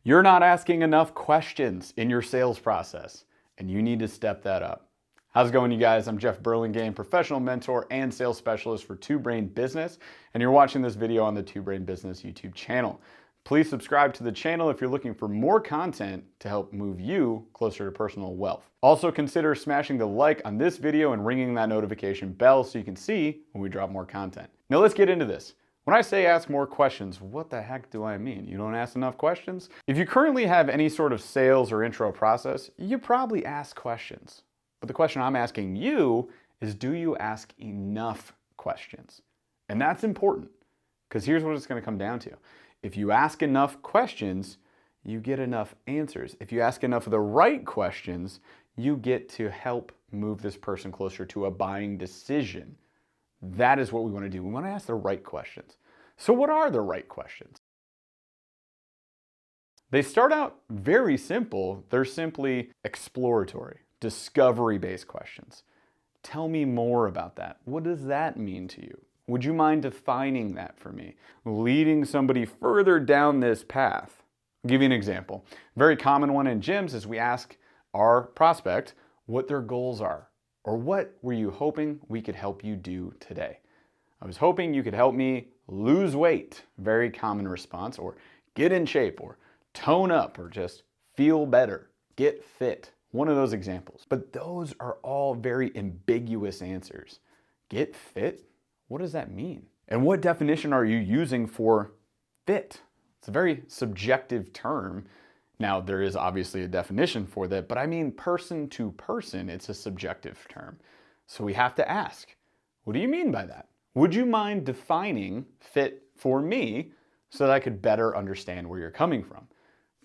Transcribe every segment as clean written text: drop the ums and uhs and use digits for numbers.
You're not asking enough questions in your sales process, and you need to step that up. How's it going, you guys? I'm Jeff Burlingame, professional mentor and sales specialist for Two Brain Business, and you're watching this video on the Two Brain Business YouTube channel. Please subscribe to the channel if you're looking for more content to help move you closer to personal wealth. Also consider smashing the like on this video and ringing that notification bell so you can see when we drop more content. Now let's get into this. When I say ask more questions, what the heck do I mean? You don't ask enough questions? If you currently have any sort of sales or intro process, you probably ask questions. But the question I'm asking you is, do you ask enough questions? And that's important, because here's what it's going to come down to. If you ask enough questions, you get enough answers. If you ask enough of the right questions, you get to help move this person closer to a buying decision. That is what we want to do. We want to ask the right questions. So what are the right questions? They start out very simple. They're simply exploratory, discovery-based questions. Tell me more about that. What does that mean to you? Would you mind defining that for me? Leading somebody further down this path. I'll give you an example. A very common one in gyms is we ask our prospect what their goals are. Or what were you hoping we could help you do today? I was hoping you could help me lose weight. Very common response. Or get in shape, or tone up, or just feel better, get fit. One of those examples. But those are all very ambiguous answers. Get fit? What does that mean? And what definition are you using for fit? It's a very subjective term. Now, there is obviously a definition for that, but I mean person to person, it's a subjective term. So we have to ask, what do you mean by that? Would you mind defining fit for me so that I could better understand where you're coming from?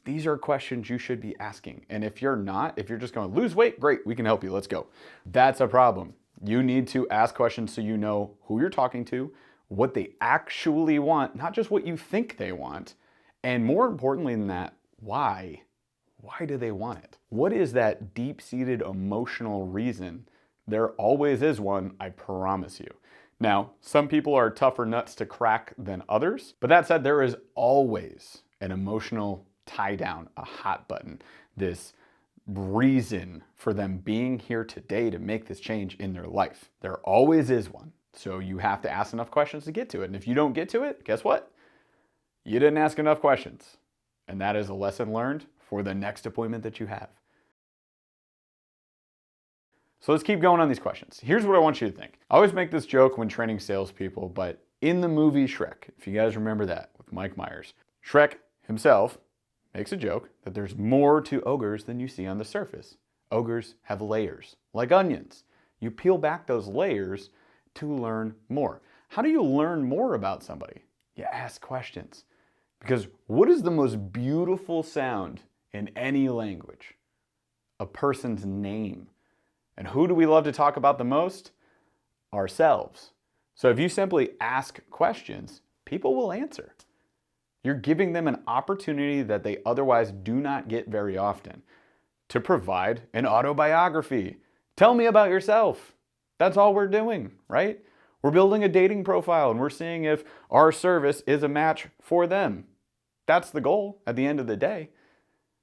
These are questions you should be asking. And if you're not, if you're just going to lose weight, great, we can help you, let's go. That's a problem. You need to ask questions so you know who you're talking to, what they actually want, not just what you think they want. And more importantly than that, why? Why do they want it? What is that deep-seated emotional reason? There always is one, I promise you. Now, some people are tougher nuts to crack than others, but that said, there is always an emotional tie down, a hot button, this reason for them being here today to make this change in their life. There always is one. So you have to ask enough questions to get to it. And if you don't get to it, guess what? You didn't ask enough questions. And that is a lesson learned for the next appointment that you have. So let's keep going on these questions. Here's what I want you to think. I always make this joke when training salespeople, but in the movie Shrek, if you guys remember that with Mike Myers, Shrek himself makes a joke that there's more to ogres than you see on the surface. Ogres have layers, like onions. You peel back those layers to learn more. How do you learn more about somebody? You ask questions. Because what is the most beautiful sound in any language? A person's name. And who do we love to talk about the most? Ourselves. So if you simply ask questions, people will answer. You're giving them an opportunity that they otherwise do not get very often to provide an autobiography. Tell me about yourself. That's all we're doing, right? We're building a dating profile and we're seeing if our service is a match for them. That's the goal at the end of the day.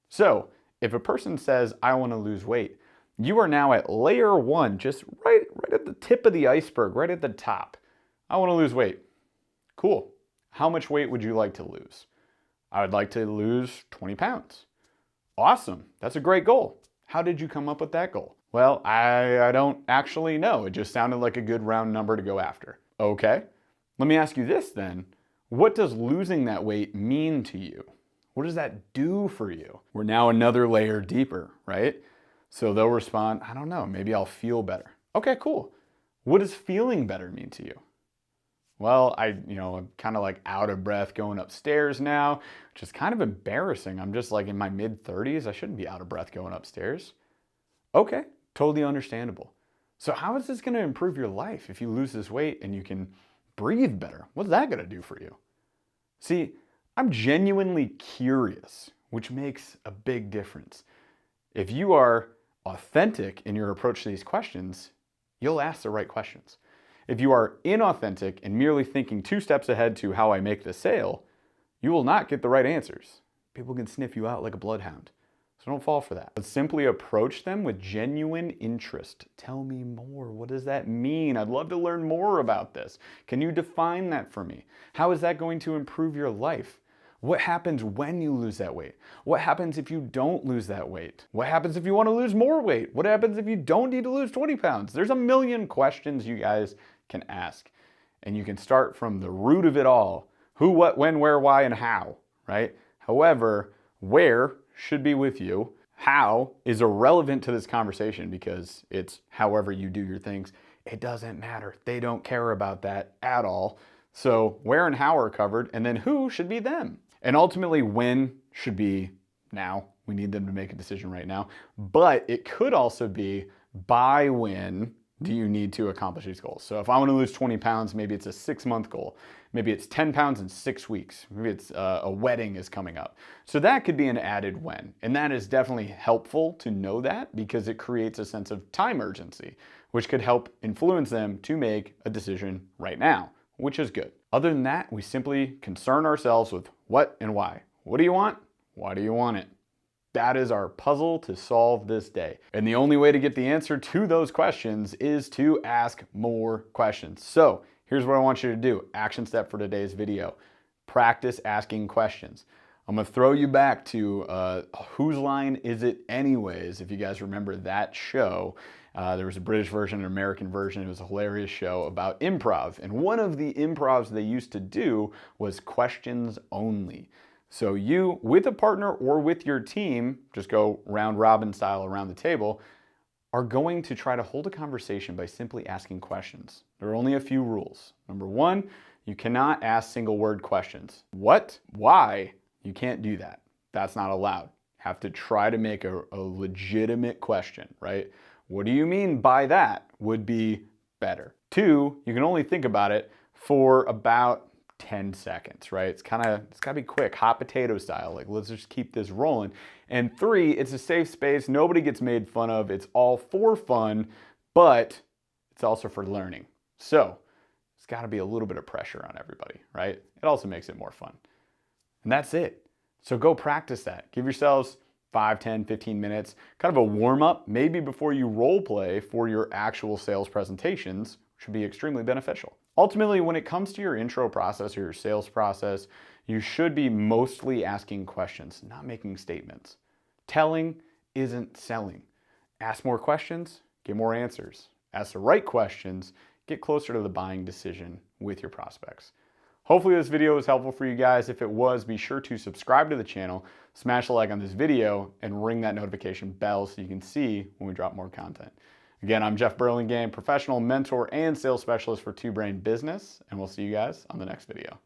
So if a person says, I want to lose weight, you are now at layer one, just right at the tip of the iceberg, right at the top. I want to lose weight. Cool. How much weight would you like to lose? I would like to lose 20 pounds. Awesome. That's a great goal. How did you come up with that goal? Well, I don't actually know. It just sounded like a good round number to go after. Okay. Let me ask you this then. What does losing that weight mean to you? What does that do for you? We're now another layer deeper, right? So they'll respond, I don't know, maybe I'll feel better. Okay, cool. What does feeling better mean to you? Well, I'm kind of like out of breath going upstairs now, which is kind of embarrassing. I'm just like in my mid-30s. I shouldn't be out of breath going upstairs. Okay, totally understandable. So how is this going to improve your life if you lose this weight and you can breathe better? What's that going to do for you? See, I'm genuinely curious, which makes a big difference. If you are authentic in your approach to these questions, you'll ask the right questions. If you are inauthentic and merely thinking 2 steps ahead to how I make the sale, you will not get the right answers people can sniff you out like a bloodhound. So don't fall for that. But simply approach them with genuine interest. Tell me more. What does that mean? I'd love to learn more about this. Can you define that for me? How is that going to improve your life? What happens when you lose that weight? What happens if you don't lose that weight? What happens if you want to lose more weight? What happens if you don't need to lose 20 pounds? There's a million questions you guys can ask. And you can start from the root of it all. Who, what, when, where, why, and how, right? However, where should be with you. How is irrelevant to this conversation because it's however you do your things. It doesn't matter. They don't care about that at all. So where and how are covered, and then who should be them. And ultimately when should be now. We need them to make a decision right now. But it could also be by when do you need to accomplish these goals. So if I want to lose 20 pounds, maybe it's a 6-month goal. Maybe it's 10 pounds in 6 weeks. Maybe it's a wedding is coming up. So that could be an added when. And that is definitely helpful to know that because it creates a sense of time urgency, which could help influence them to make a decision right now, which is good. Other than that, we simply concern ourselves with what and why. What do you want? Why do you want it? That is our puzzle to solve this day. And the only way to get the answer to those questions is to ask more questions. So here's what I want you to do. Action step for today's video. Practice asking questions. I'm gonna throw you back to Whose Line Is It Anyways? If you guys remember that show. There was a British version, an American version. It was a hilarious show about improv. And one of the improvs they used to do was questions only. So you, with a partner or with your team, just go round robin style around the table, are going to try to hold a conversation by simply asking questions. There are only a few rules. Number one, you cannot ask single word questions. What? Why? You can't do that. That's not allowed. Have to try to make a legitimate question, right? What do you mean by that would be better. Two, you can only think about it for about 10 seconds, right? It's gotta be quick, hot potato style. Like, let's just keep this rolling. And three, it's a safe space. Nobody gets made fun of. It's all for fun, but it's also for learning. So it's gotta be a little bit of pressure on everybody, right? It also makes it more fun. And that's it. So go practice that. Give yourselves 5, 10, 15 minutes, kind of a warm up, maybe before you role play for your actual sales presentations, which would be extremely beneficial. Ultimately, when it comes to your intro process or your sales process, you should be mostly asking questions, not making statements. Telling isn't selling. Ask more questions, get more answers. Ask the right questions, get closer to the buying decision with your prospects. Hopefully this video was helpful for you guys. If it was, be sure to subscribe to the channel, smash a like on this video, and ring that notification bell so you can see when we drop more content. Again, I'm Jeff Burlingame, professional mentor and sales specialist for Two Brain Business, and we'll see you guys on the next video.